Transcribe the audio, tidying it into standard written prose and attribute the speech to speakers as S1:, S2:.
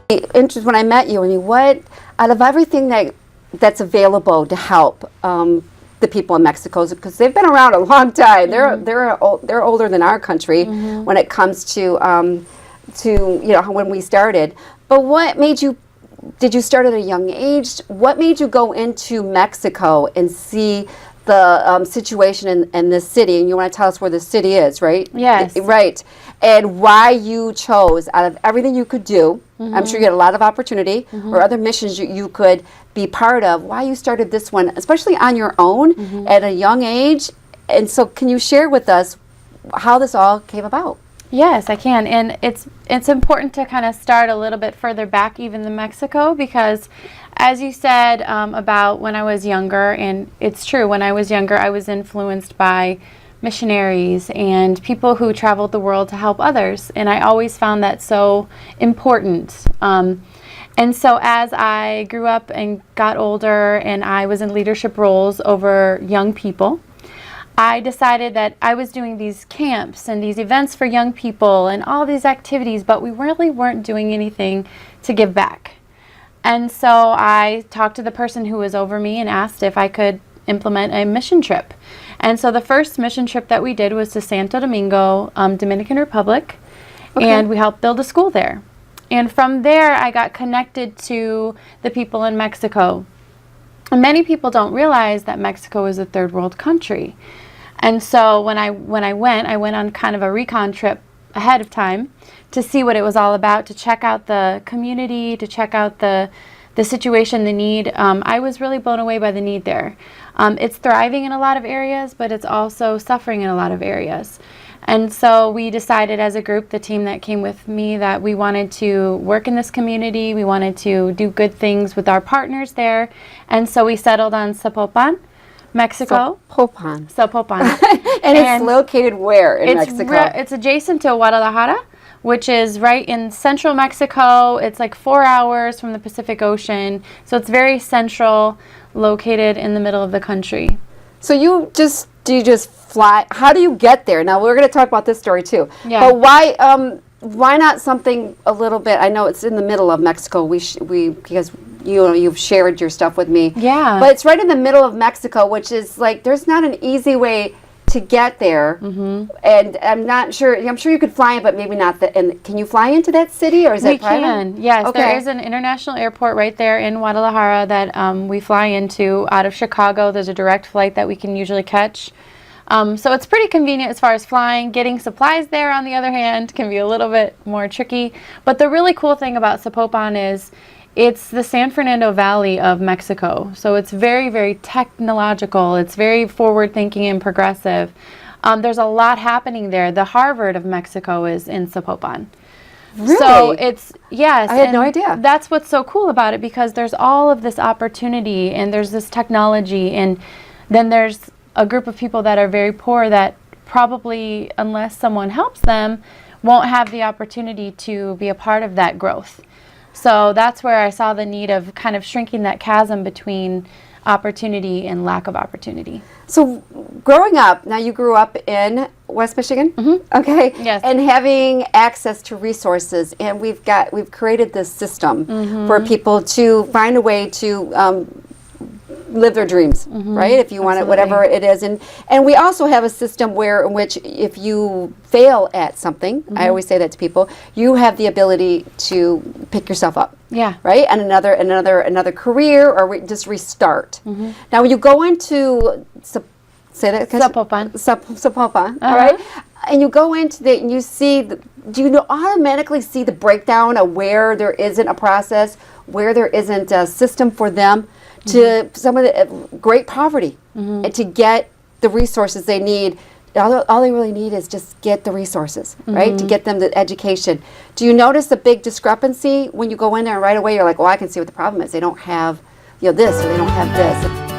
S1: Interest when I met you, what out of everything that's available to help the people in Mexico, because they've been around a long time. They're older than our country when it comes to when we started. But what made you? Did you start at a young age? What made you go into Mexico and see the situation in this city? And you want to tell us where the city is, right?
S2: Yes.
S1: Right. And why you chose, out of everything you could do, I'm sure you had a lot of opportunity or other missions you could be part of, why you started this one, especially on your own at a young age. And so can you share with us how this all came about?
S2: Yes, I can. And it's important to kind of start a little bit further back even than Mexico, because as you said about when I was younger, and it's true, when I was younger I was influenced by missionaries and people who traveled the world to help others, and I always found that so important. And so as I grew up and got older and I was in leadership roles over young people, I decided that I was doing these camps and these events for young people and all these activities, but we really weren't doing anything to give back. And so I talked to the person who was over me and asked if I could implement a mission trip. And so the first mission trip that we did was to Santo Domingo, Dominican Republic, and we helped build a school there. And from there I got connected to the people in Mexico. And many people don't realize that Mexico is a third world country. And so when I went on kind of a recon trip ahead of time to see what it was all about, to check out the community, to check out the situation, the need. I was really blown away by the need there. It's thriving in a lot of areas, but it's also suffering in a lot of areas. And so we decided as a group, the team that came with me, that we wanted to work in this community. We wanted to do good things with our partners there. And so we settled on Zapopan, Mexico. Zapopan.
S1: And it's located where in Mexico?
S2: It's adjacent to Guadalajara, which is right in central Mexico. It's like 4 hours from the Pacific Ocean. So it's very central, located in the middle of the country.
S1: So do you just fly? How do you get there? Now we're going to talk about this story too.
S2: Yeah.
S1: But why not something a little bit? I know it's in the middle of Mexico. Because you've shared your stuff with me.
S2: Yeah.
S1: But it's right in the middle of Mexico, which is like there's not an easy way to get there. And I'm not sure. I'm sure you could fly in, but maybe not. And can you fly into that city, or is it private?
S2: We can. Yes.
S1: Okay.
S2: There is an international airport right there in Guadalajara that we fly into out of Chicago. There's a direct flight that we can usually catch. So it's pretty convenient as far as flying. Getting supplies there, on the other hand, can be a little bit more tricky. But the really cool thing about Zapopan is it's the San Fernando Valley of Mexico. So it's very, very technological. It's very forward-thinking and progressive. There's a lot happening there. The Harvard of Mexico is in Zapopan.
S1: Really?
S2: So it's, yes.
S1: I had no idea.
S2: That's what's so cool about it, because there's all of this opportunity and there's this technology, and then there's a group of people that are very poor that probably, unless someone helps them, won't have the opportunity to be a part of that growth. So that's where I saw the need of kind of shrinking that chasm between opportunity and lack of opportunity.
S1: So growing up, now you grew up in West Michigan, okay?
S2: Yes.
S1: And having access to resources, and we've created this system for people to find a way to live their dreams, right? If you want it, whatever it is, and we also have a system in which if you fail at something, I always say that to people, you have the ability to pick yourself up.
S2: Yeah.
S1: Right, and another career, or just restart. Now, when you go into
S2: Zapopan.
S1: all right, and you go into and you see, do you automatically see the breakdown of where there isn't a process, where there isn't a system for them to some of the great poverty, and to get the resources they need? All they really need is just get the resources, right? To get them the education. Do you notice a big discrepancy when you go in there and right away you're like, well, I can see what the problem is. They don't have, this, or they don't have this.